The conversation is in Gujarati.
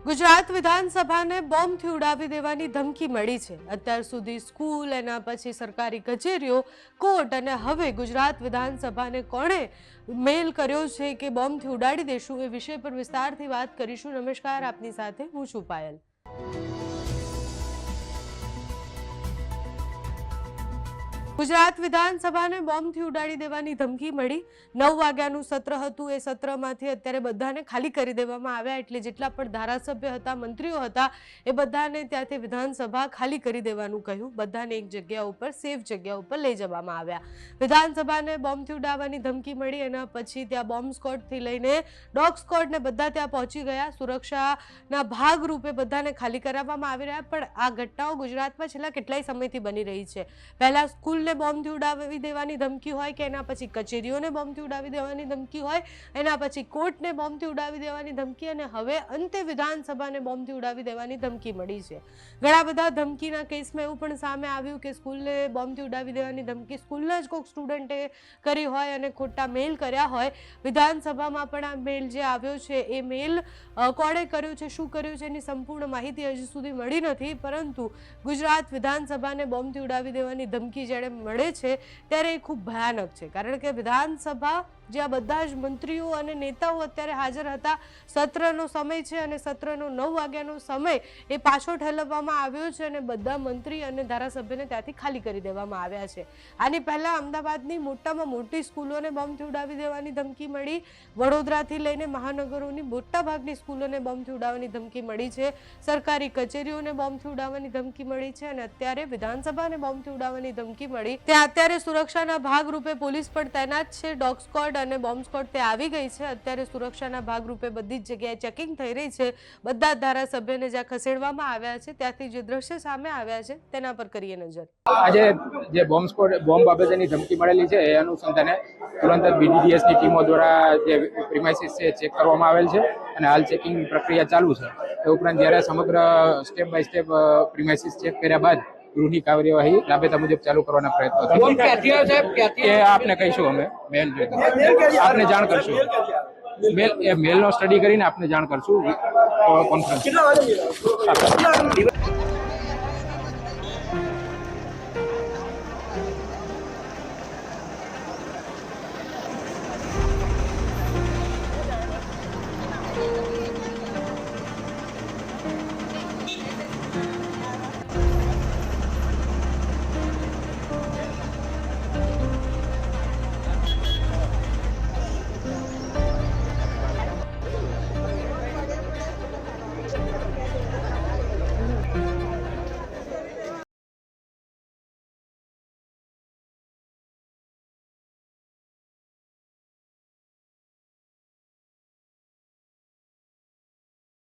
ગુજરાત વિધાનસભાને બોમ્બથી ઉડાવી દેવાની ધમકી મળી છે। અત્યાર સુધી સ્કૂલ, એના પછી સરકારી કચેરીઓ, કોર્ટ અને હવે ગુજરાત વિધાનસભાને કોણે મેલ કર્યો છે કે બોમ્બથી ઉડાડી દેશું, એ વિષય પર વિસ્તારથી વાત કરીશું। નમસ્કાર, આપની સાથે હું છું પાયલ। ગુજરાત વિધાનસભાને બોમ્બથી ઉડાડી દેવાની ધમકી મળી। 9 વાગ્યાનું સત્ર હતું। એ સત્રમાંથી અત્યારે બધાને ખાલી કરી દેવામાં આવ્યા, એટલે જેટલા પણ ધારાસભ્ય હતા, મંત્રીઓ હતા, એ બધાને ત્યાંથી વિધાનસભા ખાલી કરી દેવાનું કહ્યું। બધાને એક જગ્યા ઉપર, સેફ જગ્યા ઉપર લઈ જવામાં આવ્યા। વિધાનસભાને બોમ્બથી ઉડાવવાની ધમકી મળી, એના પછી ત્યાં બોમ્બ સ્ક્વોડથી લઈને ડોગ સ્ક્વોડ ને બધા ત્યાં પહોંચી ગયા। સુરક્ષાના ભાગરૂપે બધાને ખાલી કરાવવામાં આવી રહ્યા। પણ આ ઘટનાઓ ગુજરાતમાં છેલ્લા કેટલાય સમયથી બની રહી છે। પહેલા સ્કૂલને બોમ્બથી ઉડાવી દેવાની ધમકી હોય કે એના પછી કચેરીઓને બોમ્બથી ઉડાવી દેવાની ધમકી હોય, એના પછી કોર્ટને બોમ્બથી ઉડાવી દેવાની ધમકી, અને હવે અંતે વિધાનસભાને બોમ્બથી ઉડાવી દેવાની ધમકી મળી છે। ઘણા બધા ધમકીના કેસમાં એવું પણ સામે આવ્યું કે સ્કૂલને બોમ્બથી ઉડાવી દેવાની ધમકી સ્કૂલના જ કોઈક સ્ટુડન્ટે કરી હોય અને ખોટા મેલ કર્યા હોય। વિધાનસભામાં પણ આ મેલ જે આવ્યો છે, એ મેલ કોણે કર્યો છે, શું કર્યું છે, એની સંપૂર્ણ માહિતી હજી સુધી મળી નથી। પરંતુ ગુજરાત વિધાનસભાને બોમ્બથી ઉડાવી દેવાની ધમકી જ્યારે મળે છે ત્યારે એ ખૂબ ભયાનક છે, કારણ કે વિધાનસભા જ્યાં બધા જ મંત્રીઓ અને નેતાઓ અત્યારે હાજર હતા, સત્રનો સમય છે અને સત્રનો 9 વાગ્યાનો સમય એ પાછો ઠેલવવામાં આવ્યો છે અને બધા મંત્રી અને ધારાસભ્યને ત્યાંથી ખાલી કરી દેવામાં આવ્યા છે। આની પહેલા અમદાવાદની મોટામાં મોટી સ્કૂલોને બોમ્બથી ઉડાવી દેવાની ધમકી મળી, વડોદરાથી લઈને મહાનગરોની મોટાભાગની સ્કૂલોને બોમ્બથી ઉડાવવાની ધમકી મળી છે, સરકારી કચેરીઓને બોમ્બથી ઉડાવવાની ધમકી મળી છે અને અત્યારે વિધાનસભાને બોમ્બથી ઉડાવવાની ધમકી મળી। ત્યાં અત્યારે સુરક્ષાના ભાગરૂપે પોલીસ પણ તૈનાત છે, ડોગ સ્ક્વોડ અને બોમ્બ સ્ક્વોડ તે આવી ગઈ છે। અત્યારે સુરક્ષાના ભાગરૂપે બધી જ જગ્યાએ ચેકિંગ થઈ રહી છે। બધા ધારાસભ્યને જ્યાં ખસેડવામાં આવ્યા છે ત્યાંથી જે દ્રશ્ય સામે આવ્યા છે તેના પર કરીએ નજર। આજે જે બોમ્બ બાબતેની ધમકી મળેલી છે એ અનુસંધાને તુરંત જ બીડીડીએસની ટીમો દ્વારા જે પ્રિમાઇસીસ છે ચેક કરવામાં આવેલ છે અને હાલ ચેકિંગ પ્રક્રિયા ચાલુ છે। એ ઉપરાંત જ્યારે સમગ્ર step by step premises check કર્યા બાદ ગૃહની કાર્યવાહી રાબેતા મુજબ ચાલુ કરવાના પ્રયત્નો છે। એ આપને કહીશું, અમે મેલ આપને જાણ કરશું। મેલનો સ્ટડી કરીને આપને જાણ કરશું કોન્ફરન્સ।